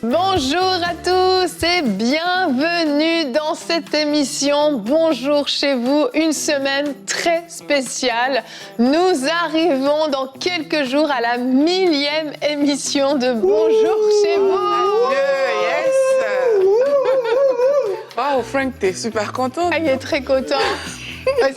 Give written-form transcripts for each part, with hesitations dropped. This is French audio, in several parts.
Bonjour à tous et bienvenue dans cette émission. Bonjour chez vous, une semaine très spéciale. Nous arrivons dans quelques jours à la 1000e émission de Bonjour chez vous. Yes! Wow, Frank, t'es super content. Ah, il est très content.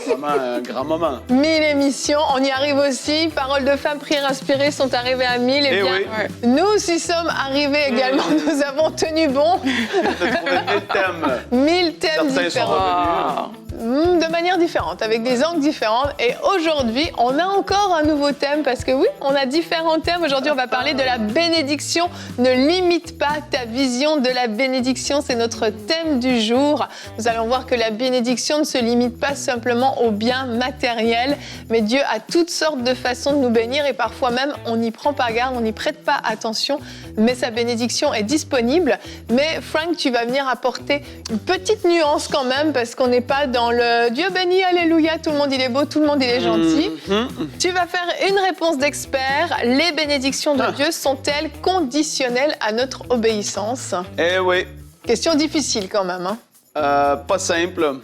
Vraiment un grand moment. 1000 émissions, on y arrive aussi. Paroles de femmes, prières inspirées sont arrivées à 1000. Et bien, oui. nous aussi sommes arrivés également. Nous avons tenu bon. On a trouvé 1000 thèmes. 1000 thèmes Certains sont différents. revenus. De manière différente, avec des angles différents. Et aujourd'hui, on a encore un nouveau thème parce que oui, on a différents thèmes. Aujourd'hui, on va parler de la bénédiction. Ne limite pas ta vision de la bénédiction. C'est notre thème du jour. Nous allons voir que la bénédiction ne se limite pas simplement aux biens matériels, mais Dieu a toutes sortes de façons de nous bénir et parfois même, on n'y prend pas garde, on n'y prête pas attention, mais sa bénédiction est disponible. Mais Frank, tu vas venir apporter une petite nuance quand même parce qu'on n'est pas dans le Dieu béni, alléluia, tout le monde il est beau, tout le monde il est gentil. Tu vas faire une réponse d'expert. Les bénédictions de Dieu sont-elles conditionnelles à notre obéissance? Eh oui. Question difficile quand même, hein? Pas simple.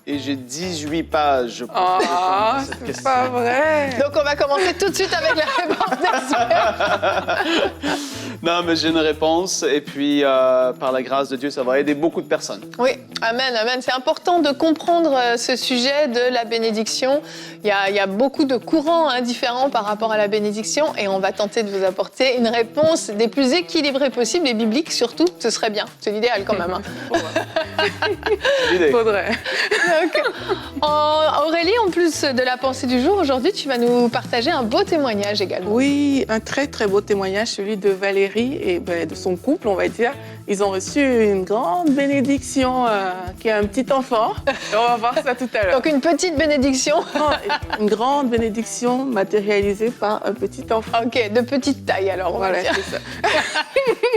Et j'ai 18 pages pour Ah, répondre à cette c'est question. pas vrai. Donc on va commencer tout de suite avec la réponse d'expert. Non, mais j'ai une réponse. Et puis, par la grâce de Dieu, ça va aider beaucoup de personnes. Oui, amen, amen. C'est important de comprendre ce sujet de la bénédiction. Il y a beaucoup de courants différents par rapport à la bénédiction et on va tenter de vous apporter une réponse des plus équilibrées possibles et bibliques surtout. Ce serait bien. C'est l'idéal quand même. C'est l'idée. Faudrait. Donc, Aurélie, en plus de la pensée du jour, aujourd'hui, tu vas nous partager un beau témoignage également. Oui, un très très beau témoignage, celui de Valérie et de son couple, on va dire. Ils ont reçu une grande bénédiction qui est un petit enfant. Et on va voir ça tout à l'heure. Donc une petite bénédiction. Une grande bénédiction matérialisée par un petit enfant. Ok, de petite taille alors, on va Voilà, dire. c'est ça.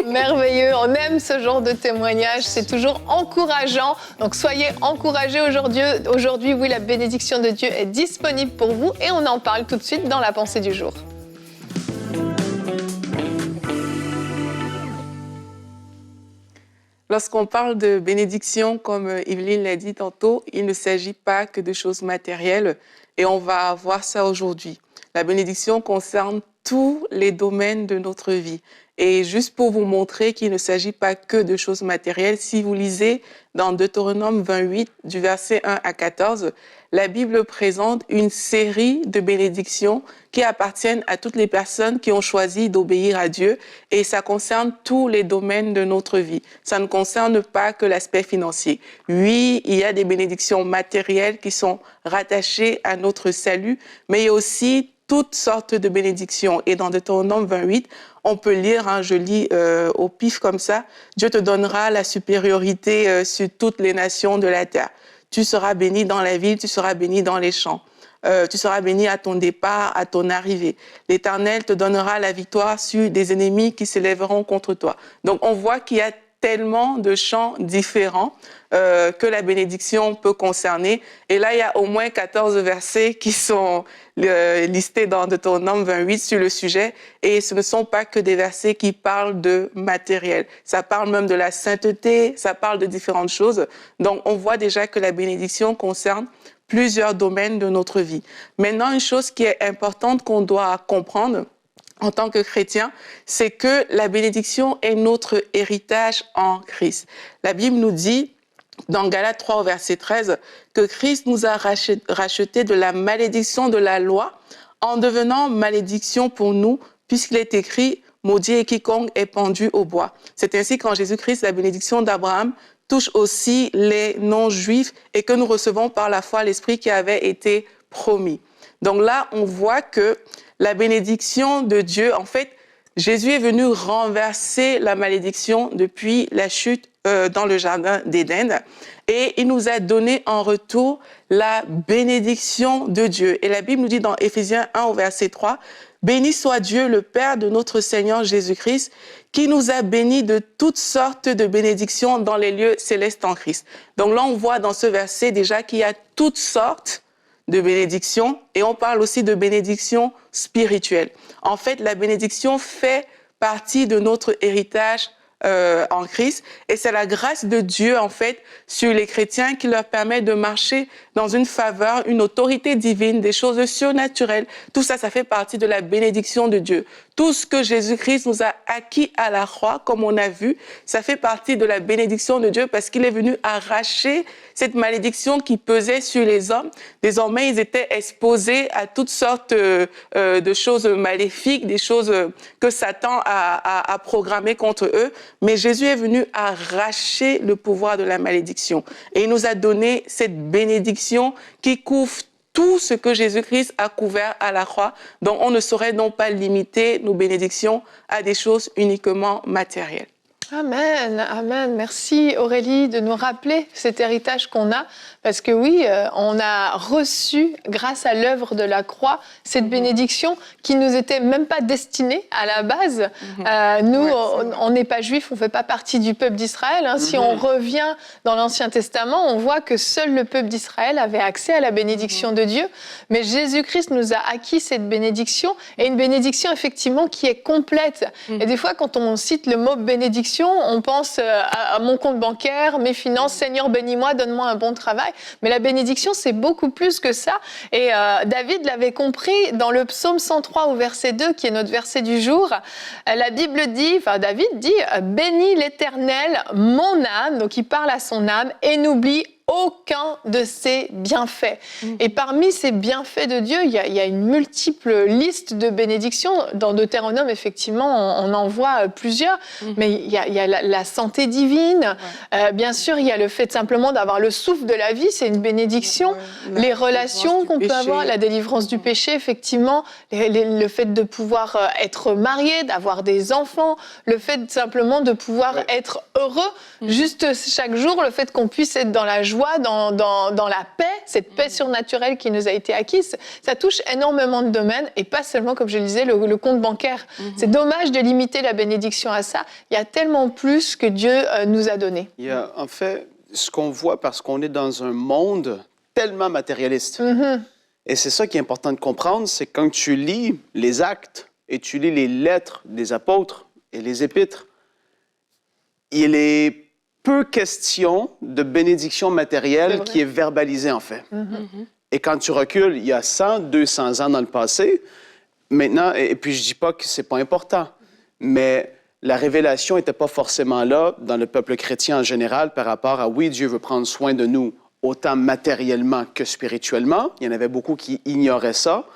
Merveilleux, on aime ce genre de témoignage, c'est toujours encourageant. Donc soyez encouragés aujourd'hui. Aujourd'hui, oui, la bénédiction de Dieu est disponible pour vous et on en parle tout de suite dans la pensée du jour. Lorsqu'on parle de bénédiction, comme Evelyne l'a dit tantôt, il ne s'agit pas que de choses matérielles et on va voir ça aujourd'hui. La bénédiction concerne tous les domaines de notre vie. Et juste pour vous montrer qu'il ne s'agit pas que de choses matérielles, si vous lisez dans Deutéronome 28, du verset 1 à 14, la Bible présente une série de bénédictions qui appartiennent à toutes les personnes qui ont choisi d'obéir à Dieu et ça concerne tous les domaines de notre vie. Ça ne concerne pas que l'aspect financier. Oui, il y a des bénédictions matérielles qui sont rattachées à notre salut, mais il y a aussi toutes sortes de bénédictions. Et dans Deutéronome 28, on peut lire, je lis au pif comme ça, « Dieu te donnera la supériorité sur toutes les nations de la terre. Tu seras béni dans la ville, tu seras béni dans les champs. Tu seras béni à ton départ, à ton arrivée. L'Éternel te donnera la victoire sur des ennemis qui s'élèveront contre toi. » Donc, on voit qu'il y a tellement de champs différents que la bénédiction peut concerner. Et là, il y a au moins 14 versets qui sont listés dans Deutéronome 28 sur le sujet. Et ce ne sont pas que des versets qui parlent de matériel. Ça parle même de la sainteté, ça parle de différentes choses. Donc, on voit déjà que la bénédiction concerne plusieurs domaines de notre vie. Maintenant, une chose qui est importante qu'on doit comprendre en tant que chrétien, c'est que la bénédiction est notre héritage en Christ. La Bible nous dit, dans Galates 3 au verset 13, que Christ nous a rachetés de la malédiction de la loi en devenant malédiction pour nous, puisqu'il est écrit « Maudit est quiconque est pendu au bois ». C'est ainsi qu'en Jésus-Christ, la bénédiction d'Abraham touche aussi les non-juifs et que nous recevons par la foi l'Esprit qui avait été promis. Donc là, on voit que la bénédiction de Dieu, en fait, Jésus est venu renverser la malédiction depuis la chute dans le jardin d'Éden et il nous a donné en retour la bénédiction de Dieu. Et la Bible nous dit dans Éphésiens 1 au verset 3, « Béni soit Dieu, le Père de notre Seigneur Jésus-Christ, qui nous a bénis de toutes sortes de bénédictions dans les lieux célestes en Christ. » Donc là, on voit dans ce verset déjà qu'il y a toutes sortes de bénédictions et on parle aussi de bénédictions spirituelles. En fait, la bénédiction fait partie de notre héritage en Christ. Et c'est la grâce de Dieu, en fait, sur les chrétiens qui leur permet de marcher dans une faveur, une autorité divine, des choses surnaturelles. Tout ça, ça fait partie de la bénédiction de Dieu. Tout ce que Jésus-Christ nous a acquis à la croix, comme on a vu, ça fait partie de la bénédiction de Dieu parce qu'il est venu arracher cette malédiction qui pesait sur les hommes. Désormais, ils étaient exposés à toutes sortes de choses maléfiques, des choses que Satan a programmées contre eux. Mais Jésus est venu arracher le pouvoir de la malédiction. Et il nous a donné cette bénédiction qui couvre tout ce que Jésus-Christ a couvert à la croix. Donc, on ne saurait non pas limiter nos bénédictions à des choses uniquement matérielles. Amen, amen. Merci Aurélie de nous rappeler cet héritage qu'on a. Parce que oui, on a reçu, grâce à l'œuvre de la croix, cette bénédiction qui nous était même pas destinée à la base. Nous, on n'est pas juifs, on fait pas partie du peuple d'Israël. Hein. Si on revient dans l'Ancien Testament, on voit que seul le peuple d'Israël avait accès à la bénédiction de Dieu. Mais Jésus-Christ nous a acquis cette bénédiction, et une bénédiction effectivement qui est complète. Et des fois, quand on cite le mot bénédiction, on pense à mon compte bancaire, mes finances, Seigneur bénis-moi, donne-moi un bon travail. Mais la bénédiction, c'est beaucoup plus que ça. Et David l'avait compris dans le psaume 103 au verset 2, qui est notre verset du jour. La Bible dit, David dit, « Bénis l'Éternel, mon âme », donc il parle à son âme, « et n'oublie aucun de ses bienfaits. » Et parmi ces bienfaits de Dieu, il y a une multiple liste de bénédictions. Dans Deutéronome, effectivement, on en voit plusieurs. Mais il y a la santé divine. Bien sûr, il y a le fait simplement d'avoir le souffle de la vie, c'est une bénédiction. Les relations qu'on peut avoir, la délivrance du péché, effectivement. Le fait de pouvoir être marié, d'avoir des enfants. Le fait simplement de pouvoir être heureux. Juste chaque jour, le fait qu'on puisse être dans la joie, dans la paix, cette paix surnaturelle qui nous a été acquise, ça touche énormément de domaines et pas seulement, comme je le disais, le compte bancaire. C'est dommage de limiter la bénédiction à ça. Il y a tellement plus que Dieu nous a donné. Il y a, en fait, ce qu'on voit parce qu'on est dans un monde tellement matérialiste. Et c'est ça qui est important de comprendre, c'est quand tu lis les actes et tu lis les lettres des apôtres et les épîtres, il est peu question de bénédiction matérielle qui est verbalisée, en fait. Et quand tu recules, il y a 100, 200 ans dans le passé, maintenant, et puis je dis pas que c'est pas important, mais la révélation n'était pas forcément là dans le peuple chrétien en général par rapport à, oui, Dieu veut prendre soin de nous, autant matériellement que spirituellement. Il y en avait beaucoup qui ignoraient ça.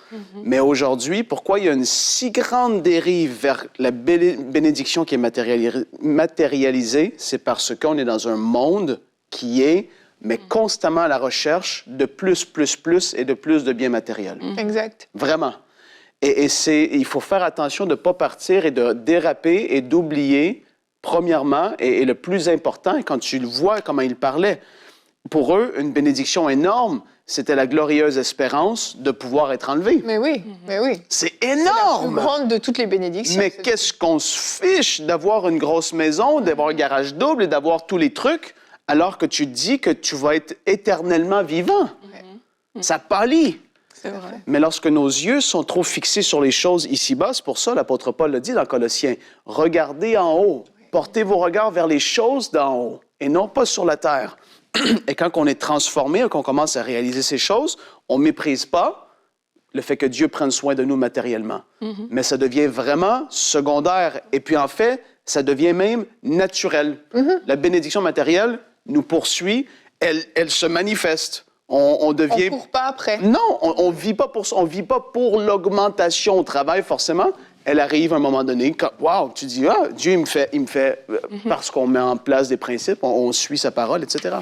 Mais aujourd'hui, pourquoi il y a une si grande dérive vers la bénédiction qui est matérialisée? C'est parce qu'on est dans un monde qui est, mais constamment à la recherche de plus et de plus de biens matériels. Exact. Vraiment. Et il faut faire attention de ne pas partir et de déraper et d'oublier, premièrement, et le plus important, quand tu le vois comment il parlait, pour eux, une bénédiction énorme, c'était la glorieuse espérance de pouvoir être enlevé. Mais oui, mais oui. C'est énorme! C'est la plus grande de toutes les bénédictions. Mais qu'est-ce qu'on se fiche d'avoir une grosse maison, d'avoir un garage double et d'avoir tous les trucs, alors que tu dis que tu vas être éternellement vivant? Ça pâlit. C'est vrai. Mais lorsque nos yeux sont trop fixés sur les choses ici-bas, c'est pour ça l'apôtre Paul le dit dans Colossiens, regardez en haut, portez vos regards vers les choses d'en haut et non pas sur la terre. Et quand on est transformé, qu'on commence à réaliser ces choses, on ne méprise pas le fait que Dieu prenne soin de nous matériellement. Mais ça devient vraiment secondaire. Et puis en fait, ça devient même naturel. La bénédiction matérielle nous poursuit, elle se manifeste. On devient... On ne court pas après. Non, on ne vit pas pour ça. On vit pas pour l'augmentation au travail, forcément. Elle arrive à un moment donné, quand, wow, tu dis, ah, Dieu, il me fait parce qu'on met en place des principes, on suit sa parole, etc.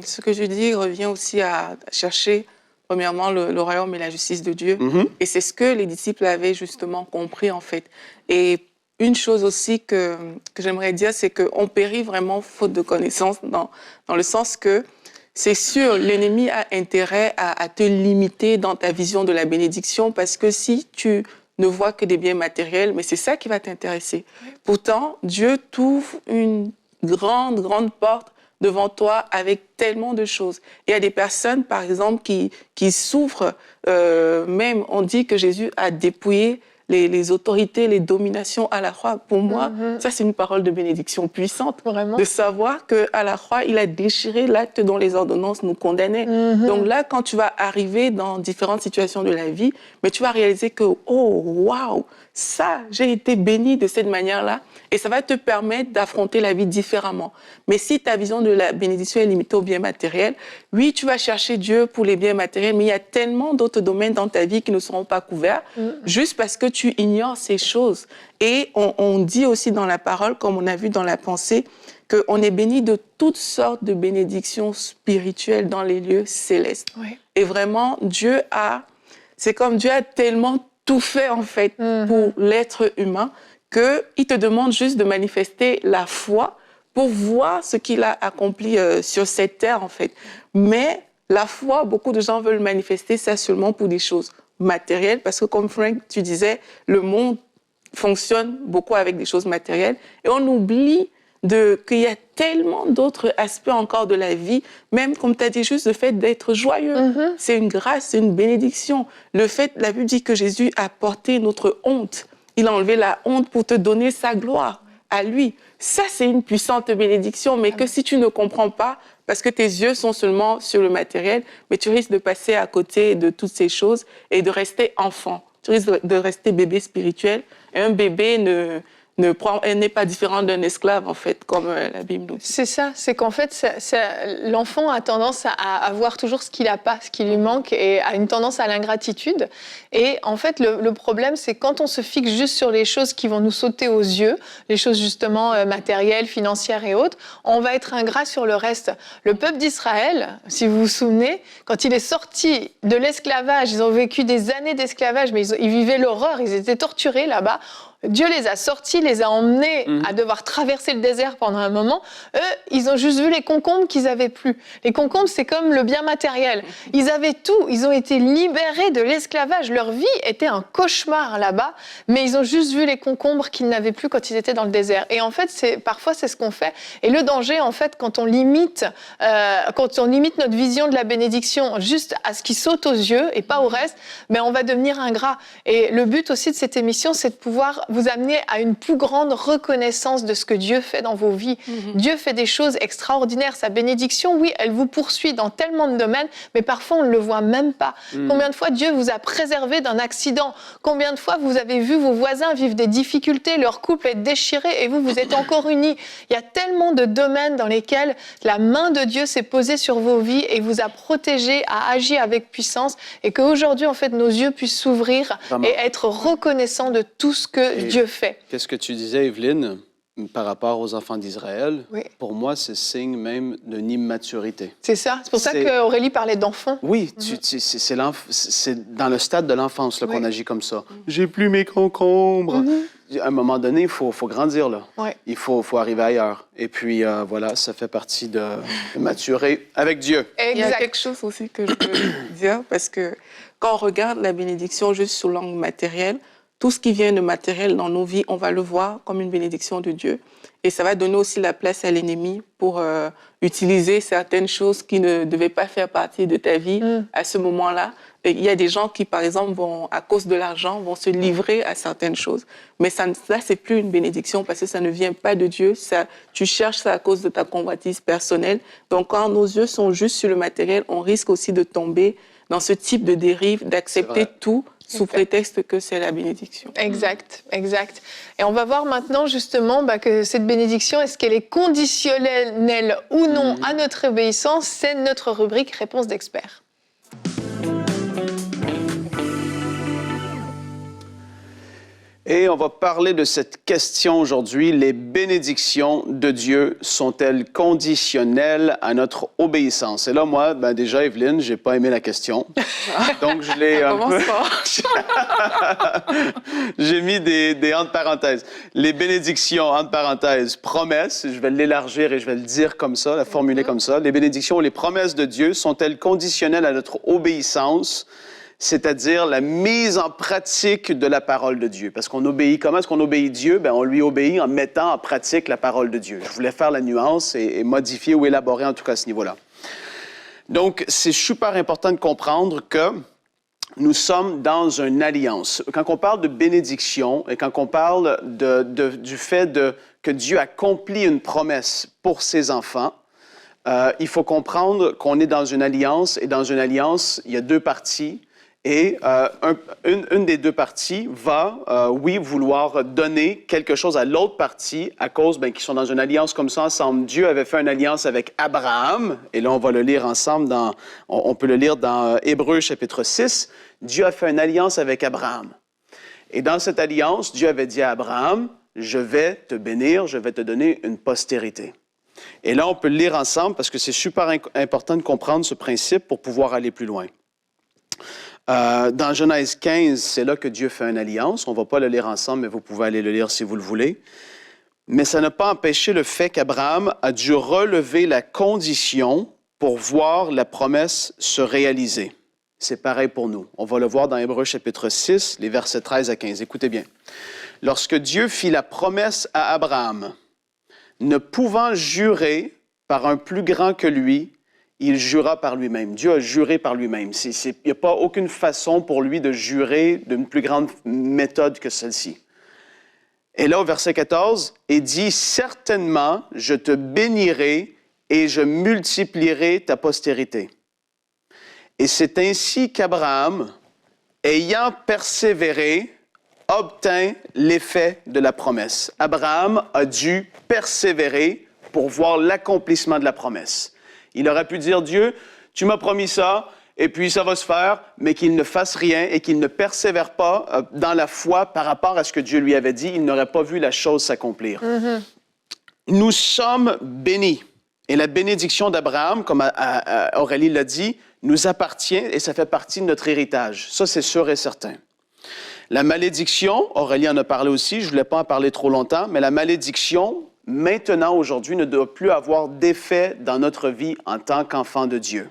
Ce que je dis revient aussi à chercher, premièrement, le royaume et la justice de Dieu. Et c'est ce que les disciples avaient justement compris, en fait. Et une chose aussi que j'aimerais dire, c'est qu'on périt vraiment faute de connaissance, dans le sens que c'est sûr, l'ennemi a intérêt à te limiter dans ta vision de la bénédiction, parce que si tu ne vois que des biens matériels, mais c'est ça qui va t'intéresser. Pourtant, Dieu t'ouvre une grande porte devant toi avec tellement de choses. Il y a des personnes, par exemple, qui souffrent, même on dit que Jésus a dépouillé les autorités, les dominations à la croix. Pour moi, ça, c'est une parole de bénédiction puissante. Vraiment. De savoir qu'à la croix, il a déchiré l'acte dont les ordonnances nous condamnaient. Donc là, quand tu vas arriver dans différentes situations de la vie, mais tu vas réaliser que, oh, waouh, ça, j'ai été béni de cette manière-là. Et ça va te permettre d'affronter la vie différemment. Mais si ta vision de la bénédiction est limitée aux biens matériels, oui, tu vas chercher Dieu pour les biens matériels, mais il y a tellement d'autres domaines dans ta vie qui ne seront pas couverts, juste parce que tu ignores ces choses. Et on dit aussi dans la parole, comme on a vu dans la pensée, qu'on est béni de toutes sortes de bénédictions spirituelles dans les lieux célestes. Oui. Et vraiment, c'est comme Dieu a tellement tout fait, en fait, pour l'être humain, qu'il te demande juste de manifester la foi pour voir ce qu'il a accompli sur cette terre, en fait. Mais la foi, beaucoup de gens veulent manifester ça seulement pour des choses matérielles, parce que comme Frank, tu disais, le monde fonctionne beaucoup avec des choses matérielles, et on oublie qu'il y a tellement d'autres aspects encore de la vie, même comme tu as dit, juste le fait d'être joyeux. C'est une grâce, c'est une bénédiction. Le fait, la Bible dit que Jésus a porté notre honte. Il a enlevé la honte pour te donner sa gloire à lui. Ça, c'est une puissante bénédiction, mais que si tu ne comprends pas, parce que tes yeux sont seulement sur le matériel, mais tu risques de passer à côté de toutes ces choses et de rester enfant. Tu risques de rester bébé spirituel. Et un bébé n'est pas différent d'un esclave, en fait, comme la Bible nous dit. C'est ça, c'est qu'en fait, l'enfant a tendance à avoir toujours ce qu'il n'a pas, ce qui lui manque, et a une tendance à l'ingratitude. Et en fait, le problème, c'est quand on se fixe juste sur les choses qui vont nous sauter aux yeux, les choses justement matérielles, financières et autres, on va être ingrat sur le reste. Le peuple d'Israël, si vous vous souvenez, quand il est sorti de l'esclavage, ils ont vécu des années d'esclavage, mais ils vivaient l'horreur, ils étaient torturés là-bas. Dieu les a sortis, les a emmenés à devoir traverser le désert pendant un moment. Eux, ils ont juste vu les concombres qu'ils avaient plus. Les concombres, c'est comme le bien matériel. Ils avaient tout. Ils ont été libérés de l'esclavage. Leur vie était un cauchemar là-bas, mais ils ont juste vu les concombres qu'ils n'avaient plus quand ils étaient dans le désert. Et en fait, parfois, c'est ce qu'on fait. Et le danger, en fait, quand on limite notre vision de la bénédiction juste à ce qui saute aux yeux et pas au reste, ben, on va devenir ingrat. Et le but aussi de cette émission, c'est de pouvoir vous amener à une plus grande reconnaissance de ce que Dieu fait dans vos vies. Dieu fait des choses extraordinaires. Sa bénédiction, oui, elle vous poursuit dans tellement de domaines, mais parfois on ne le voit même pas. Combien de fois Dieu vous a préservé d'un accident? Combien de fois vous avez vu vos voisins vivre des difficultés, leur couple être déchiré et vous êtes encore unis? Il y a tellement de domaines dans lesquels la main de Dieu s'est posée sur vos vies et vous a protégé, a agi avec puissance, et qu'aujourd'hui, en fait, nos yeux puissent s'ouvrir et être reconnaissants de tout ce que Dieu fait. Qu'est-ce que tu disais, Evelyne, par rapport aux enfants d'Israël? Oui. Pour moi, c'est signe même d'une immaturité. C'est ça. C'est pour ça qu'Aurélie parlait d'enfants. Oui, c'est dans le stade de l'enfance là, qu'on agit comme ça. J'ai plus mes concombres. À un moment donné, il faut grandir, là. Il faut arriver ailleurs. Et puis, voilà, ça fait partie de maturer avec Dieu. Exact. Il y a quelque chose aussi que je peux dire, parce que quand on regarde la bénédiction juste sous l'angle matériel, tout ce qui vient de matériel dans nos vies, on va le voir comme une bénédiction de Dieu. Et ça va donner aussi la place à l'ennemi pour utiliser certaines choses qui ne devaient pas faire partie de ta vie à ce moment-là. Et il y a des gens qui, par exemple, à cause de l'argent, vont se livrer à certaines choses. Mais ça, c'est plus une bénédiction parce que ça ne vient pas de Dieu. Tu cherches ça à cause de ta convoitise personnelle. Donc, quand nos yeux sont juste sur le matériel, on risque aussi de tomber dans ce type de dérive, d'accepter tout sous prétexte que c'est la bénédiction. Exact. Et on va voir maintenant justement que cette bénédiction, est-ce qu'elle est conditionnelle ou non à notre obéissance? C'est notre rubrique Réponse d'experts. Et on va parler de cette question aujourd'hui. Les bénédictions de Dieu sont-elles conditionnelles à notre obéissance? Et là, moi, déjà, Evelyne, j'ai pas aimé la question. Donc, je l'ai un peu... J'ai mis des entre parenthèses. Les bénédictions, entre parenthèses, promesses. Je vais l'élargir et je vais le dire comme ça, la formuler comme ça. Les bénédictions ou les promesses de Dieu sont-elles conditionnelles à notre obéissance? C'est-à-dire la mise en pratique de la parole de Dieu. Parce qu'on obéit, comment est-ce qu'on obéit Dieu? On lui obéit en mettant en pratique la parole de Dieu. Je voulais faire la nuance et modifier ou élaborer en tout cas à ce niveau-là. Donc, c'est super important de comprendre que nous sommes dans une alliance. Quand on parle de bénédiction et quand on parle du fait que Dieu accomplit une promesse pour ses enfants, il faut comprendre qu'on est dans une alliance et dans une alliance, il y a deux parties. Et une des deux parties va, oui, vouloir donner quelque chose à l'autre partie à cause qu'ils sont dans une alliance comme ça ensemble. Dieu avait fait une alliance avec Abraham, et là, on va le lire ensemble, on peut le lire dans Hébreux chapitre 6. Dieu a fait une alliance avec Abraham. Et dans cette alliance, Dieu avait dit à Abraham, « Je vais te bénir, je vais te donner une postérité. » Et là, on peut le lire ensemble parce que c'est super important de comprendre ce principe pour pouvoir aller plus loin. Dans Genèse 15, c'est là que Dieu fait une alliance. On ne va pas le lire ensemble, mais vous pouvez aller le lire si vous le voulez. Mais ça n'a pas empêché le fait qu'Abraham a dû relever la condition pour voir la promesse se réaliser. C'est pareil pour nous. On va le voir dans Hébreux chapitre 6, les versets 13 à 15. Écoutez bien. Lorsque Dieu fit la promesse à Abraham, ne pouvant jurer par un plus grand que lui, il jura par lui-même. Dieu a juré par lui-même. Il n'y a pas aucune façon pour lui de jurer d'une plus grande méthode que celle-ci. Et là, au verset 14, il dit « Certainement, je te bénirai et je multiplierai ta postérité. » Et c'est ainsi qu'Abraham, ayant persévéré, obtint l'effet de la promesse. Abraham a dû persévérer pour voir l'accomplissement de la promesse. Il aurait pu dire, Dieu, tu m'as promis ça, et puis ça va se faire, mais qu'il ne fasse rien et qu'il ne persévère pas dans la foi par rapport à ce que Dieu lui avait dit, il n'aurait pas vu la chose s'accomplir. Mm-hmm. Nous sommes bénis. Et la bénédiction d'Abraham, comme Aurélie l'a dit, nous appartient et ça fait partie de notre héritage. Ça, c'est sûr et certain. La malédiction, Aurélie en a parlé aussi, je ne voulais pas en parler trop longtemps, mais la malédiction, maintenant, aujourd'hui, ne doit plus avoir d'effet dans notre vie en tant qu'enfant de Dieu.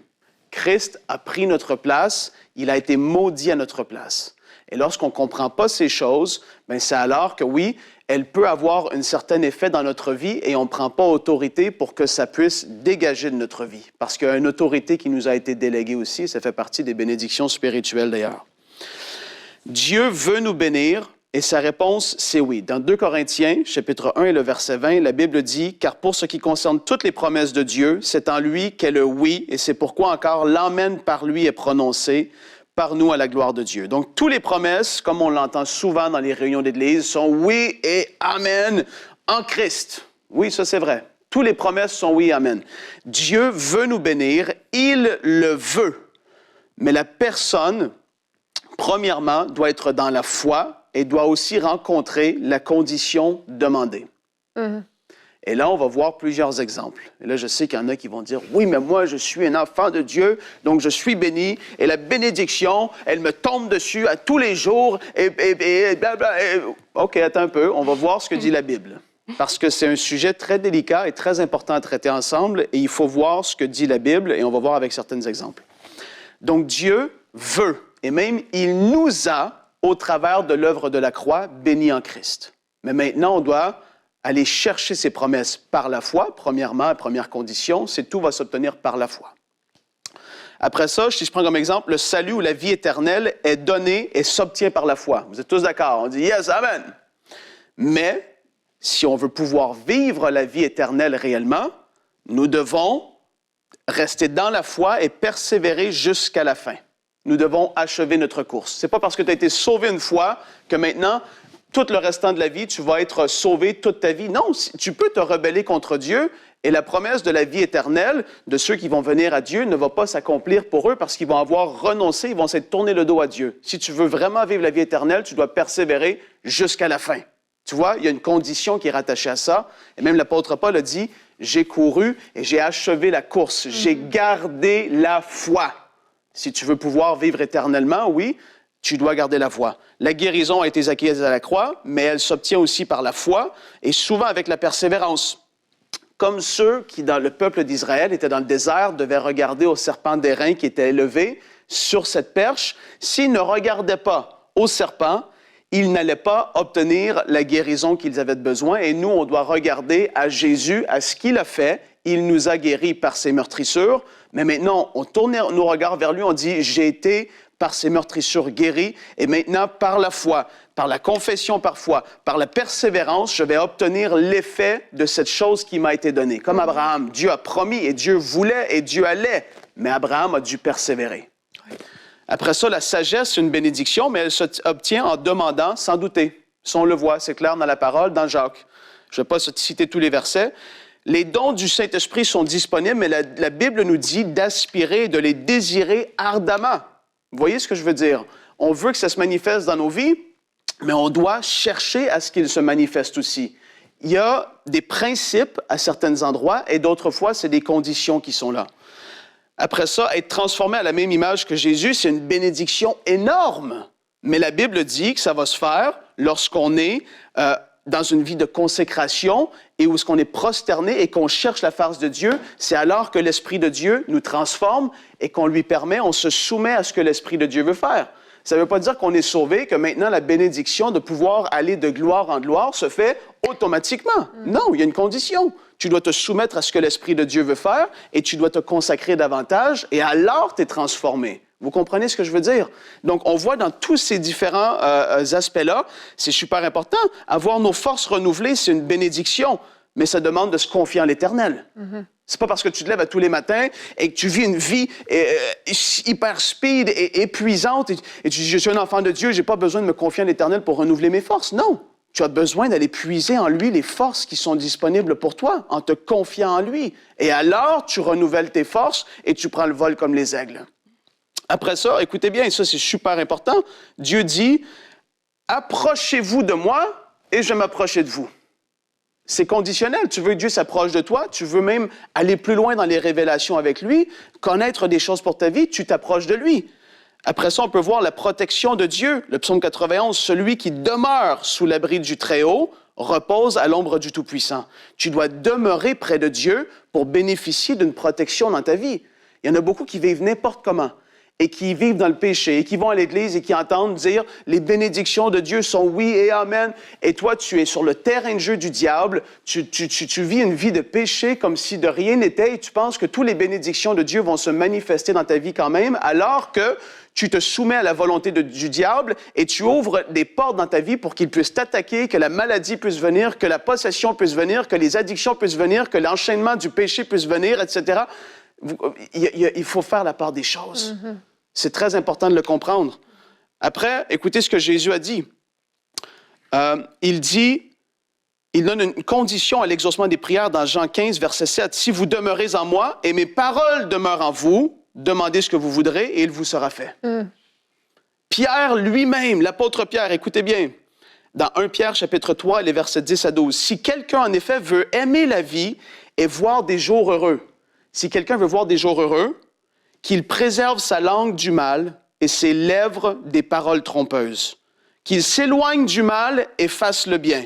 Christ a pris notre place, il a été maudit à notre place. Et lorsqu'on ne comprend pas ces choses, c'est alors que oui, elle peut avoir un certain effet dans notre vie et on ne prend pas autorité pour que ça puisse dégager de notre vie. Parce qu'il y a une autorité qui nous a été déléguée aussi, ça fait partie des bénédictions spirituelles d'ailleurs. Dieu veut nous bénir. Et sa réponse, c'est oui. Dans 2 Corinthiens, chapitre 1 et le verset 20, la Bible dit « Car pour ce qui concerne toutes les promesses de Dieu, c'est en lui qu'est le oui, et c'est pourquoi encore l'amen par lui est prononcé, par nous à la gloire de Dieu. » Donc, toutes les promesses, comme on l'entend souvent dans les réunions d'Église, sont oui et amen en Christ. Oui, ça c'est vrai. Toutes les promesses sont oui et amen. Dieu veut nous bénir, il le veut. Mais la personne, premièrement, doit être dans la foi, et doit aussi rencontrer la condition demandée. Mm-hmm. Et là, on va voir plusieurs exemples. Et là, je sais qu'il y en a qui vont dire, oui, mais moi, je suis un enfant de Dieu, donc je suis béni, et la bénédiction, elle me tombe dessus à tous les jours, et blablabla. OK, attends un peu, on va voir ce que dit la Bible. Parce que c'est un sujet très délicat et très important à traiter ensemble, et il faut voir ce que dit la Bible, et on va voir avec certains exemples. Donc, Dieu veut, et même il nous a, au travers de l'œuvre de la croix, béni en Christ. Mais maintenant, on doit aller chercher ces promesses par la foi. Premièrement, la première condition, c'est tout va s'obtenir par la foi. Après ça, si je prends comme exemple, le salut ou la vie éternelle est donné et s'obtient par la foi. Vous êtes tous d'accord? On dit « Yes, Amen ». Mais si on veut pouvoir vivre la vie éternelle réellement, nous devons rester dans la foi et persévérer jusqu'à la fin. Nous devons achever notre course. Ce n'est pas parce que tu as été sauvé une fois que maintenant, tout le restant de la vie, tu vas être sauvé toute ta vie. Non, tu peux te rebeller contre Dieu et la promesse de la vie éternelle de ceux qui vont venir à Dieu ne va pas s'accomplir pour eux parce qu'ils vont avoir renoncé, ils vont s'être tournés le dos à Dieu. Si tu veux vraiment vivre la vie éternelle, tu dois persévérer jusqu'à la fin. Tu vois, il y a une condition qui est rattachée à ça. Et même l'apôtre Paul a dit, « J'ai couru et j'ai achevé la course. J'ai gardé la foi. » Si tu veux pouvoir vivre éternellement, oui, tu dois garder la foi. La guérison a été acquise à la croix, mais elle s'obtient aussi par la foi et souvent avec la persévérance. Comme ceux qui, dans le peuple d'Israël, étaient dans le désert, devaient regarder au serpent d'airain qui était élevé sur cette perche. S'ils ne regardaient pas au serpent, ils n'allaient pas obtenir la guérison qu'ils avaient besoin. Et nous, on doit regarder à Jésus, à ce qu'il a fait. Il nous a guéris par ses meurtrissures. Mais maintenant, on tourne nos regards vers lui, on dit « J'ai été par ses meurtrissures guéri, et maintenant, par la foi, par la confession parfois, par la persévérance, je vais obtenir l'effet de cette chose qui m'a été donnée. Comme Abraham, Dieu a promis et Dieu voulait et Dieu allait, mais Abraham a dû persévérer. Oui. Après ça, la sagesse, c'est une bénédiction, mais elle s'obtient en demandant sans douter. Si on le voit, c'est clair dans la parole, dans Jacques. Je ne vais pas citer tous les versets. Les dons du Saint-Esprit sont disponibles, mais la Bible nous dit d'aspirer, de les désirer ardemment. Vous voyez ce que je veux dire? On veut que ça se manifeste dans nos vies, mais on doit chercher à ce qu'il se manifeste aussi. Il y a des principes à certains endroits et d'autres fois, c'est des conditions qui sont là. Après ça, être transformé à la même image que Jésus, c'est une bénédiction énorme. Mais la Bible dit que ça va se faire lorsqu'on est dans une vie de consécration et où est-ce qu'on est prosterné et qu'on cherche la face de Dieu. C'est alors que l'Esprit de Dieu nous transforme et qu'on lui permet, on se soumet à ce que l'Esprit de Dieu veut faire. Ça ne veut pas dire qu'on est sauvé, que maintenant la bénédiction de pouvoir aller de gloire en gloire se fait automatiquement. Non, il y a une condition. Tu dois te soumettre à ce que l'Esprit de Dieu veut faire et tu dois te consacrer davantage et alors tu es transformé. Vous comprenez ce que je veux dire? Donc, on voit dans tous ces différents aspects-là, c'est super important. Avoir nos forces renouvelées, c'est une bénédiction, mais ça demande de se confier en l'Éternel. Mm-hmm. C'est pas parce que tu te lèves à tous les matins et que tu vis une vie hyper speed et épuisante et tu dis « Je suis un enfant de Dieu, j'ai pas besoin de me confier en l'Éternel pour renouveler mes forces. » Non! Tu as besoin d'aller puiser en lui les forces qui sont disponibles pour toi, en te confiant en lui. Et alors, tu renouvelles tes forces et tu prends le vol comme les aigles. Après ça, écoutez bien, et ça c'est super important, Dieu dit « Approchez-vous de moi et je vais m'approcher de vous. » C'est conditionnel. Tu veux que Dieu s'approche de toi, tu veux même aller plus loin dans les révélations avec lui, connaître des choses pour ta vie, tu t'approches de lui. Après ça, on peut voir la protection de Dieu. Le psaume 91, « Celui qui demeure sous l'abri du Très-Haut repose à l'ombre du Tout-Puissant. » Tu dois demeurer près de Dieu pour bénéficier d'une protection dans ta vie. Il y en a beaucoup qui vivent n'importe comment et qui vivent dans le péché et qui vont à l'Église et qui entendent dire « Les bénédictions de Dieu sont oui et amen. » Et toi, tu es sur le terrain de jeu du diable. Tu vis une vie de péché comme si de rien n'était et tu penses que toutes les bénédictions de Dieu vont se manifester dans ta vie quand même, alors que tu te soumets à la volonté du diable et tu ouvres des portes dans ta vie pour qu'il puisse t'attaquer, que la maladie puisse venir, que la possession puisse venir, que les addictions puissent venir, que l'enchaînement du péché puisse venir, etc. Il faut faire la part des choses. Mm-hmm. C'est très important de le comprendre. Après, écoutez ce que Jésus a dit. Il donne une condition à l'exaucement des prières dans Jean 15, verset 7. « Si vous demeurez en moi et mes paroles demeurent en vous, demandez ce que vous voudrez et il vous sera fait. » Pierre lui-même, l'apôtre Pierre, écoutez bien, dans 1 Pierre, chapitre 3, les versets 10 à 12. « Si quelqu'un, en effet, veut aimer la vie et voir des jours heureux, si quelqu'un veut voir des jours heureux, qu'il préserve sa langue du mal et ses lèvres des paroles trompeuses, qu'il s'éloigne du mal et fasse le bien,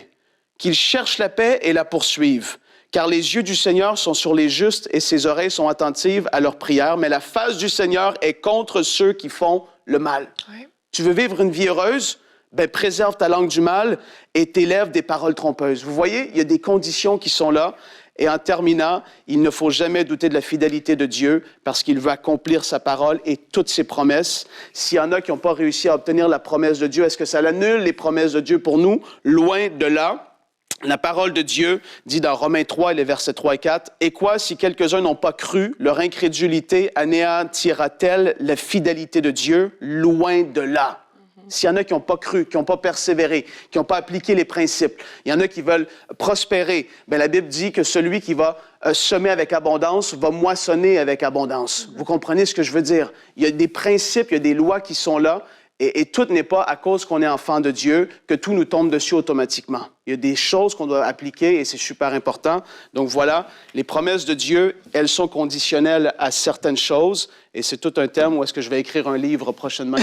qu'il cherche la paix et la poursuive, car les yeux du Seigneur sont sur les justes et ses oreilles sont attentives à leurs prières, mais la face du Seigneur est contre ceux qui font le mal. » Oui. Tu veux vivre une vie heureuse? Ben, préserve ta langue du mal et tes lèvres des paroles trompeuses. Vous voyez, il y a des conditions qui sont là. Et en terminant, il ne faut jamais douter de la fidélité de Dieu parce qu'il veut accomplir sa parole et toutes ses promesses. S'il y en a qui n'ont pas réussi à obtenir la promesse de Dieu, est-ce que ça annule les promesses de Dieu pour nous? Loin de là. La parole de Dieu dit dans Romains 3, les versets 3 et 4, « Et quoi, si quelques-uns n'ont pas cru, leur incrédulité anéantira-t-elle la fidélité de Dieu? Loin de là. » S'il y en a qui n'ont pas cru, qui n'ont pas persévéré, qui n'ont pas appliqué les principes, il y en a qui veulent prospérer, bien, la Bible dit que celui qui va semer avec abondance va moissonner avec abondance. Vous comprenez ce que je veux dire? Il y a des principes, il y a des lois qui sont là, et tout n'est pas à cause qu'on est enfant de Dieu que tout nous tombe dessus automatiquement. Il y a des choses qu'on doit appliquer et c'est super important. Donc voilà, les promesses de Dieu, elles sont conditionnelles à certaines choses et c'est tout un thème où est-ce que je vais écrire un livre prochainement.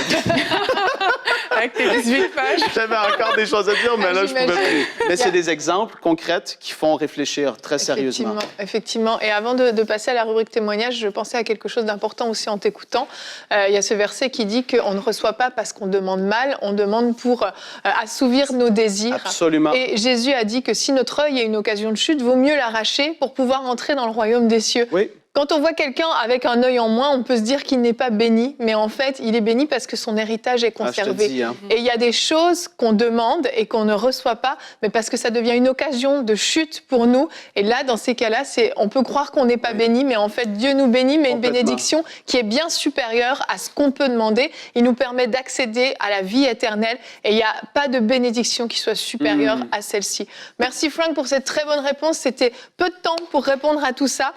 Avec tes 18 pages. J'avais encore des choses à dire, mais là, je pouvais plus. Mais c'est des exemples concrets qui font réfléchir très sérieusement. Effectivement. Et avant de passer à la rubrique témoignage, je pensais à quelque chose d'important aussi en t'écoutant. Il y a ce verset qui dit qu'on ne reçoit pas parce qu'on demande mal, on demande pour assouvir nos désirs. Absolument. Et Jésus a dit que si notre œil a une occasion de chute, vaut mieux l'arracher pour pouvoir entrer dans le royaume des cieux. Oui. Quand on voit quelqu'un avec un œil en moins, on peut se dire qu'il n'est pas béni, mais en fait, il est béni parce que son héritage est conservé. Je te dis, hein. Et il y a des choses qu'on demande et qu'on ne reçoit pas, mais parce que ça devient une occasion de chute pour nous. Et là, dans ces cas-là, on peut croire qu'on n'est pas béni, mais en fait, Dieu nous bénit, mais une bénédiction qui est bien supérieure à ce qu'on peut demander. Il nous permet d'accéder à la vie éternelle et il n'y a pas de bénédiction qui soit supérieure à celle-ci. Merci Frank pour cette très bonne réponse. C'était peu de temps pour répondre à tout ça.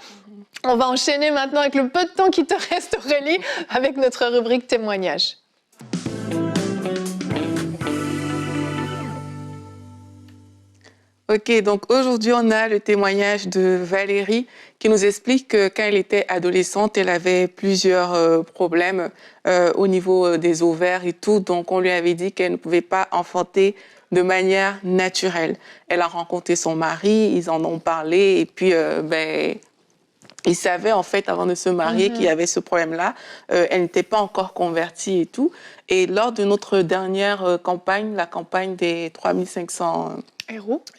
On va enchaîner maintenant avec le peu de temps qui te reste, Aurélie, avec notre rubrique témoignage. Ok, donc aujourd'hui, on a le témoignage de Valérie qui nous explique que quand elle était adolescente, elle avait plusieurs problèmes au niveau des ovaires et tout. Donc, on lui avait dit qu'elle ne pouvait pas enfanter de manière naturelle. Elle a rencontré son mari, ils en ont parlé et puis, il savait en fait avant de se marier qu'il y avait ce problème-là. Elle n'était pas encore convertie et tout. Et lors de notre dernière campagne, la campagne des 3500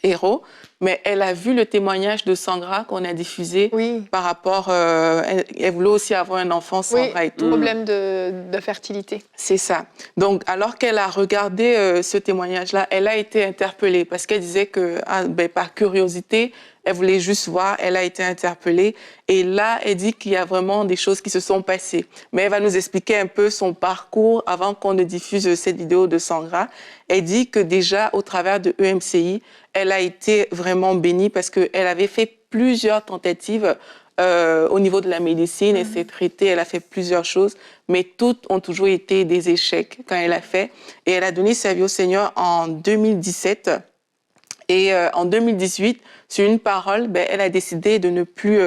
héros, mais elle a vu le témoignage de Sangra qu'on a diffusé par rapport... elle voulait aussi avoir un enfant, Sangra et tout. Problème de fertilité. C'est ça. Donc, alors qu'elle a regardé ce témoignage-là, elle a été interpellée parce qu'elle disait que, par curiosité, elle voulait juste voir, elle a été interpellée. Et là, elle dit qu'il y a vraiment des choses qui se sont passées. Mais elle va nous expliquer un peu son parcours avant qu'on ne diffuse cette vidéo de Sangra. Elle dit que déjà, au travers de EMCI, elle a été vraiment bénie parce qu'elle avait fait plusieurs tentatives au niveau de la médecine. Elle s'est traitée, elle a fait plusieurs choses, mais toutes ont toujours été des échecs quand elle a fait. Et elle a donné sa vie au Seigneur en 2017. Et en 2018, sur une parole, elle a décidé de ne plus,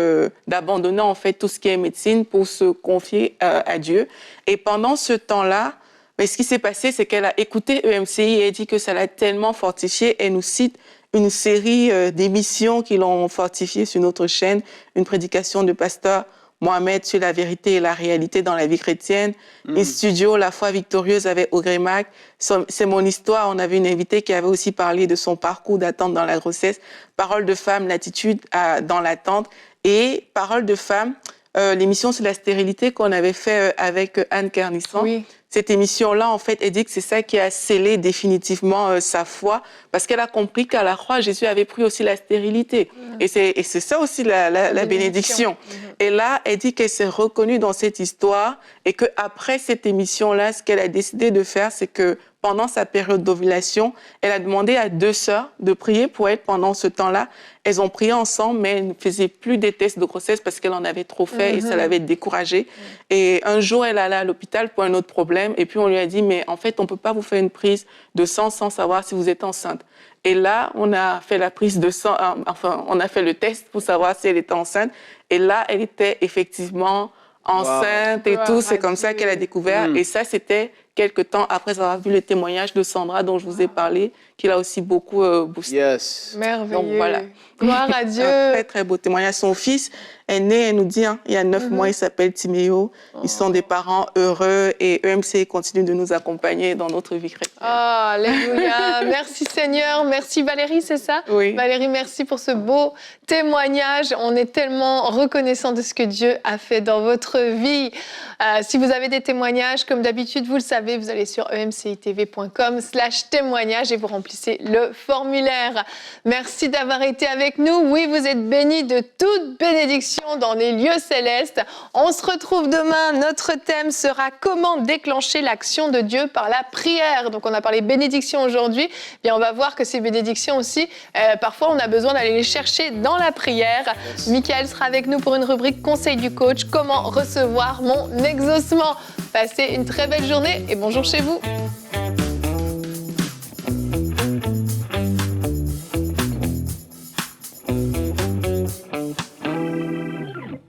d'abandonner en fait tout ce qui est médecine pour se confier à Dieu. Et pendant ce temps-là, ce qui s'est passé, c'est qu'elle a écouté EMCI et elle dit que ça l'a tellement fortifiée. Elle nous cite une série d'émissions qui l'ont fortifiée sur notre chaîne, une prédication de pasteur Mohamed sur la vérité et la réalité dans la vie chrétienne. In studio, La foi victorieuse avec Audrey Mac. C'est mon histoire. On avait une invitée qui avait aussi parlé de son parcours d'attente dans la grossesse. Parole de femme, l'attitude dans l'attente. Et Parole de femme, l'émission sur la stérilité qu'on avait fait avec Anne Carnisson. Cette émission-là, en fait, elle dit que c'est ça qui a scellé définitivement sa foi, parce qu'elle a compris qu'à la croix, Jésus avait pris aussi la stérilité. Et c'est ça aussi la bénédiction. Et là, elle dit qu'elle s'est reconnue dans cette histoire et qu'après cette émission-là, ce qu'elle a décidé de faire, c'est que pendant sa période d'ovulation, elle a demandé à 2 sœurs de prier pour elle pendant ce temps-là. Elles ont prié ensemble, mais elles ne faisaient plus des tests de grossesse parce qu'elle en avait trop fait et ça l'avait découragée. Et un jour, elle allait à l'hôpital pour un autre problème et puis on lui a dit, mais en fait, on ne peut pas vous faire une prise de sang sans savoir si vous êtes enceinte. Et là, on a fait la prise de sang, on a fait le test pour savoir si elle était enceinte. Et là, elle était effectivement enceinte et tout. C'est comme ça qu'elle a découvert. Et ça, c'était quelques temps après avoir vu le témoignage de Sandra dont je vous ai parlé, qui l'a aussi beaucoup boosté. Merveilleux. Donc voilà. Gloire à Dieu. Un très, très beau témoignage. Son fils est né, elle nous dit, il y a 9 mois, il s'appelle Timéo. Ils sont des parents heureux et EMC continue de nous accompagner dans notre vie chrétienne. Alléluia. Merci Seigneur. Merci Valérie, c'est ça? Oui. Valérie, merci pour ce beau témoignage. On est tellement reconnaissant de ce que Dieu a fait dans votre vie. Si vous avez des témoignages, comme d'habitude, vous le savez, vous allez sur emcitv.com/témoignage et vous remplissez le formulaire. Merci d'avoir été avec nous. Oui, vous êtes bénis de toute bénédiction dans les lieux célestes. On se retrouve demain. Notre thème sera comment déclencher l'action de Dieu par la prière. Donc, on a parlé bénédiction aujourd'hui. Bien, on va voir que ces bénédictions aussi, parfois, on a besoin d'aller les chercher dans la prière. Michael sera avec nous pour une rubrique Conseil du coach. Comment recevoir mon exaucement. Passez une très belle journée et bonjour chez vous.